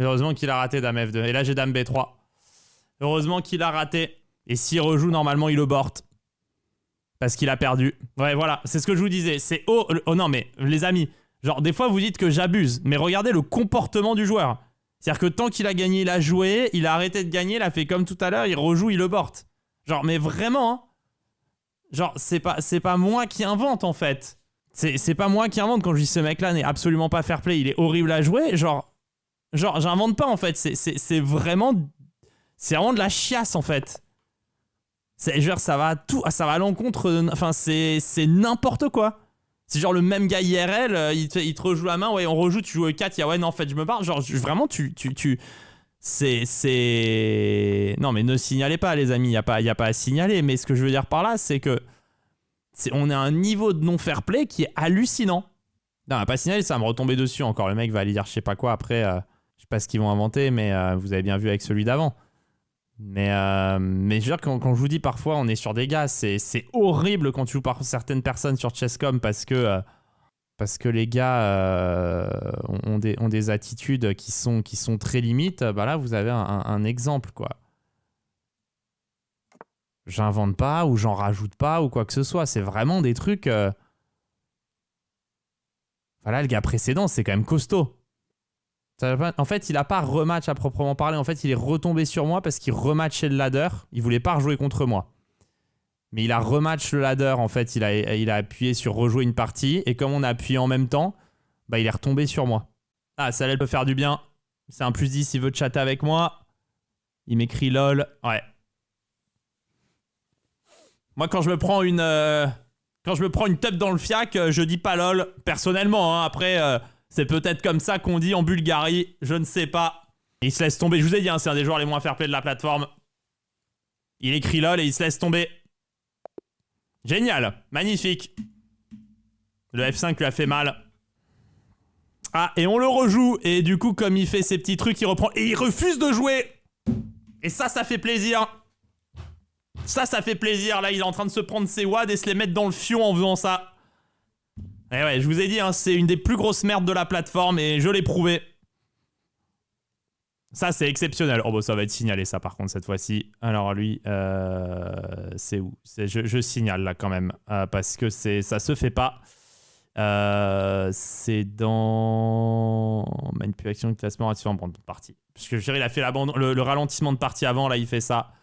Heureusement qu'il a raté Dame F2. Et là, j'ai Dame B3. Heureusement qu'il a raté. Et s'il rejoue, normalement, il aborte. Parce qu'il a perdu. Ouais, voilà. C'est ce que je vous disais. C'est... Oh non, mais les amis. Genre, des fois, vous dites que j'abuse. Mais regardez le comportement du joueur. C'est-à-dire que tant qu'il a gagné, il a joué. Il a arrêté de gagner. Il a fait comme tout à l'heure. Il rejoue, il aborte. Genre, mais vraiment, hein. Genre, c'est pas moi qui invente, en fait. C'est pas moi qui invente quand je dis ce mec-là n'est absolument pas fair play. Il est horrible à jouer. Genre j'invente pas, en fait. C'est vraiment de la chiasse, en fait. Genre, ça va à l'encontre. Enfin, c'est n'importe quoi. C'est genre le même gars IRL, il te rejoue la main. Ouais, on rejoue, tu joues au 4. Il y a ouais, non, en fait, je me barre. Genre, vraiment, c'est... Non, mais ne signalez pas, les amis. Il y a pas à signaler. Mais ce que je veux dire par là, c'est que on a un niveau de non-fair play qui est hallucinant. Non, on va pas signaler, ça va me retomber dessus encore. Le mec va aller dire je sais pas quoi après. Je sais pas ce qu'ils vont inventer, mais vous avez bien vu avec celui d'avant. Mais je veux dire, quand je vous dis parfois, on est sur des gars, c'est horrible quand tu joues par certaines personnes sur Chess.com parce que les gars ont des attitudes qui sont très limites. Bah là, vous avez un exemple, quoi. J'invente pas ou j'en rajoute pas ou quoi que ce soit. C'est vraiment des trucs... Voilà, le gars précédent, c'est quand même costaud. En fait, il a pas rematch à proprement parler. En fait, il est retombé sur moi parce qu'il rematchait le ladder. Il voulait pas rejouer contre moi. Mais il a rematch le ladder. En fait, il a appuyé sur rejouer une partie. Et comme on a appuyé en même temps, bah, il est retombé sur moi. Ah, ça elle peut faire du bien. C'est un +10 s'il veut chatter avec moi. Il m'écrit LOL. Ouais. Moi, quand je me prends une teub dans le fiac, je dis pas LOL. Personnellement, hein. Après, c'est peut-être comme ça qu'on dit en Bulgarie. Je ne sais pas. Il se laisse tomber. Je vous ai dit, hein, c'est un des joueurs les moins fair play de la plateforme. Il écrit LOL et il se laisse tomber. Génial. Magnifique. Le F5 lui a fait mal. Ah, et on le rejoue. Et du coup, comme il fait ses petits trucs, il reprend. Et il refuse de jouer. Et ça fait plaisir. Ça fait plaisir. Là, il est en train de se prendre ses wads et se les mettre dans le fion en faisant ça. Et ouais, je vous ai dit, hein, c'est une des plus grosses merdes de la plateforme et je l'ai prouvé. Ça, c'est exceptionnel. Oh, bah, ça va être signalé, ça, par contre, cette fois-ci. Alors, lui, c'est où? Je signale, là, quand même. Parce que ça se fait pas. C'est dans... Manipulation de classement, ratifiant de partie. Parce que je dirais, il a fait le ralentissement de partie avant, là, il fait ça.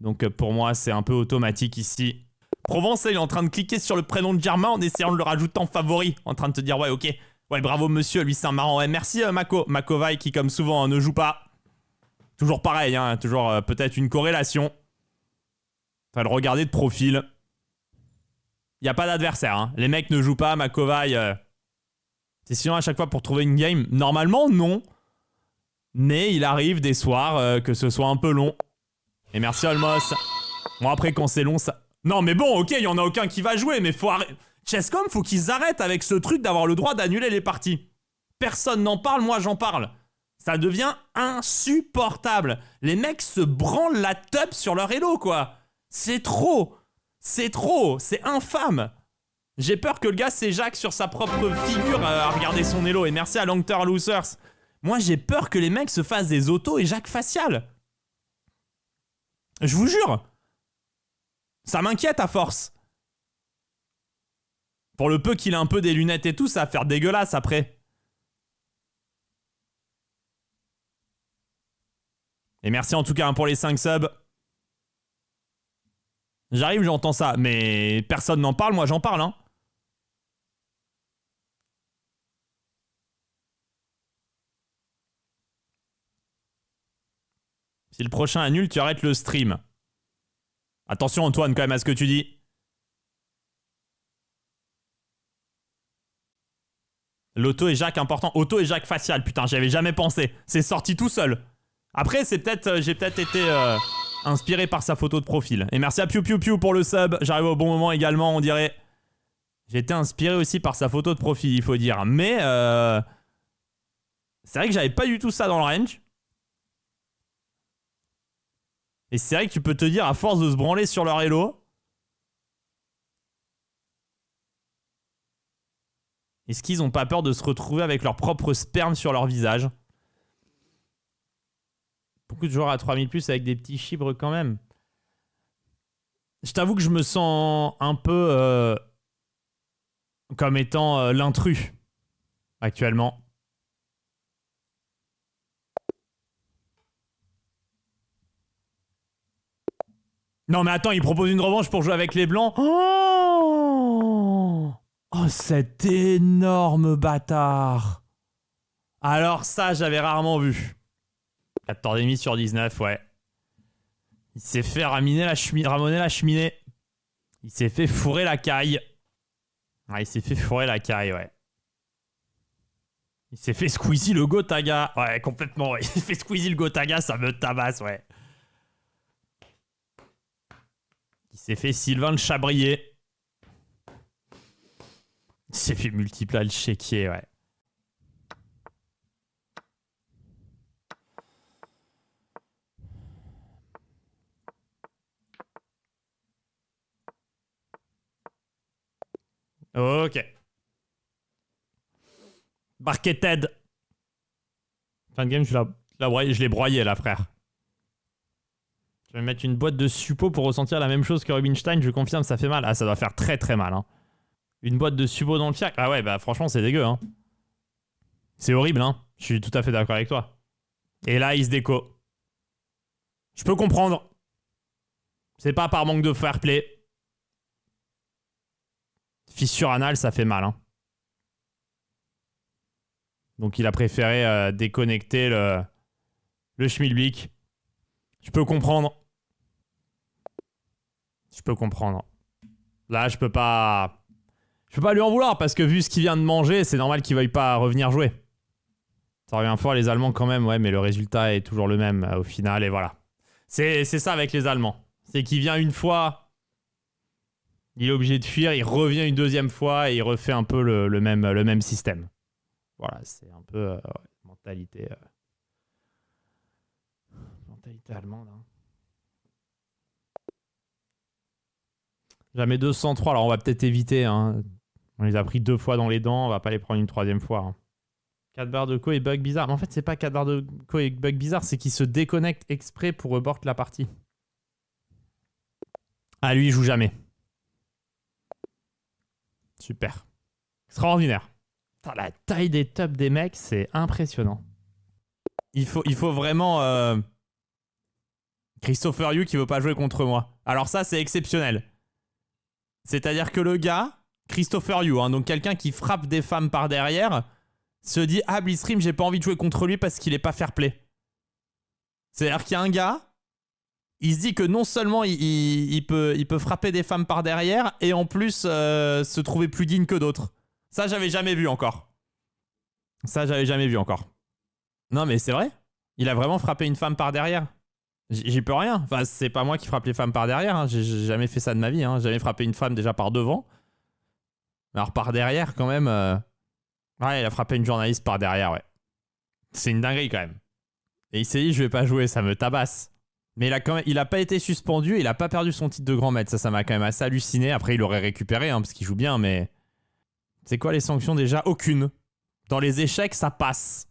Donc, pour moi, c'est un peu automatique ici. Provence, il est en train de cliquer sur le prénom de Germain en essayant de le rajouter en favori. En train de te dire, ouais, ok. Ouais, bravo, monsieur, lui, c'est un marrant. Ouais, merci, Makovaï, qui, comme souvent, ne joue pas. Toujours pareil, hein, toujours peut-être une corrélation. Enfin, le regarder de profil. Il n'y a pas d'adversaire, hein. Les mecs ne jouent pas, Makovaï. C'est sinon à chaque fois pour trouver une game. Normalement, non. Mais il arrive des soirs que ce soit un peu long. Et merci, Olmos. Bon, après, quand c'est long, ça... Non, mais bon, ok, il n'y en a aucun qui va jouer, mais faut arrêter... Chess.com, faut qu'ils arrêtent avec ce truc d'avoir le droit d'annuler les parties. Personne n'en parle, moi j'en parle. Ça devient insupportable. Les mecs se branlent la teub sur leur elo, quoi. C'est trop. C'est trop. C'est infâme. J'ai peur que le gars s'éjacte sur sa propre figure à regarder son elo. Et merci à Longter Losers. Moi, j'ai peur que les mecs se fassent des auto-éjacs faciales. Je vous jure. Ça m'inquiète à force. Pour le peu qu'il ait un peu des lunettes et tout, ça va faire dégueulasse après. Et merci en tout cas pour les 5 subs. J'arrive, j'entends ça, mais personne n'en parle, moi j'en parle, hein. Si le prochain annule, tu arrêtes le stream. Attention Antoine quand même à ce que tu dis. L'auto-éjac important. Auto-éjac facial, putain, j'y avais jamais pensé. C'est sorti tout seul. Après, c'est peut-être, j'ai peut-être été inspiré par sa photo de profil. Et merci à Piu Piu Piu pour le sub. J'arrive au bon moment également, on dirait. J'ai été inspiré aussi par sa photo de profil, il faut dire. Mais c'est vrai que j'avais pas du tout ça dans le range. Et c'est vrai que tu peux te dire, à force de se branler sur leur elo... Est-ce qu'ils ont pas peur de se retrouver avec leur propre sperme sur leur visage? beaucoup de joueurs à 3000 plus avec des petits chibres quand même. Je t'avoue que je me sens un peu comme étant l'intrus actuellement. Non mais attends, il propose une revanche pour jouer avec les blancs. Oh, oh cet énorme bâtard. Alors ça, j'avais rarement vu. 14,5 sur 19, ouais. Il s'est fait ramoner la cheminée. Il s'est fait fourrer la caille. Ah, il s'est fait fourrer la caille, ouais. Il s'est fait squeezy le Gotaga. Ouais, complètement, ouais. Il s'est fait squeezy le Gotaga, ça me tabasse, ouais. Il s'est fait Sylvain le Chabrier. Il s'est fait multipla le chéquier, ouais. Ok. Barketed. Fin de game, je l'ai broyé là, frère. Je vais mettre une boîte de suppo pour ressentir la même chose que Rubinstein. Je confirme, ça fait mal. Ah, ça doit faire très très mal. Hein. Une boîte de suppo dans le fiac. Ah ouais, bah franchement, c'est dégueu. Hein. C'est horrible, hein. Je suis tout à fait d'accord avec toi. Et là, il se déco. Je peux comprendre. C'est pas par manque de fair play. Fissure anale, ça fait mal. Hein. Donc il a préféré déconnecter le schmilblick. Je peux comprendre. Je peux comprendre. Là, je peux pas lui en vouloir parce que vu ce qu'il vient de manger, c'est normal qu'il veuille pas revenir jouer. Ça revient fort les Allemands quand même, ouais, mais le résultat est toujours le même au final et voilà. C'est ça avec les Allemands. C'est qu'il vient une fois, il est obligé de fuir, il revient une deuxième fois et il refait un peu le même système. Voilà, c'est un peu mentalité allemande. Hein. Jamais 203, alors on va peut-être éviter. Hein. On les a pris 2 fois dans les dents, on va pas les prendre une 3e fois. Hein. 4 barres de co et bug bizarre. Mais en fait, c'est pas 4 barres de co et bug bizarre, c'est qu'il se déconnecte exprès pour report la partie. Ah, lui, il joue jamais. Super. Extraordinaire. Putain, la taille des tops des mecs, c'est impressionnant. Il faut vraiment... Christopher Yu qui veut pas jouer contre moi. Alors ça, c'est exceptionnel. C'est-à-dire que le gars, Christopher Yu, hein, donc quelqu'un qui frappe des femmes par derrière, se dit « Ah, Blitzstream, j'ai pas envie de jouer contre lui parce qu'il est pas fair-play. » C'est-à-dire qu'il y a un gars, il se dit que non seulement il peut frapper des femmes par derrière, et en plus se trouver plus digne que d'autres. Ça, j'avais jamais vu encore. Ça, j'avais jamais vu encore. Non, mais c'est vrai. Il a vraiment frappé une femme par derrière. J'y peux rien. Enfin, c'est pas moi qui frappe les femmes par derrière. Hein. J'ai jamais fait ça de ma vie. Hein. J'ai jamais frappé une femme déjà par devant. Alors par derrière, quand même... Ouais, il a frappé une journaliste par derrière, ouais. C'est une dinguerie, quand même. Et il s'est dit, je vais pas jouer, ça me tabasse. Mais il a pas été suspendu, il a pas perdu son titre de grand maître. Ça m'a quand même assez halluciné. Après, il l'aurait récupéré, hein, parce qu'il joue bien, mais... C'est quoi les sanctions déjà? Aucune. Dans les échecs, ça passe.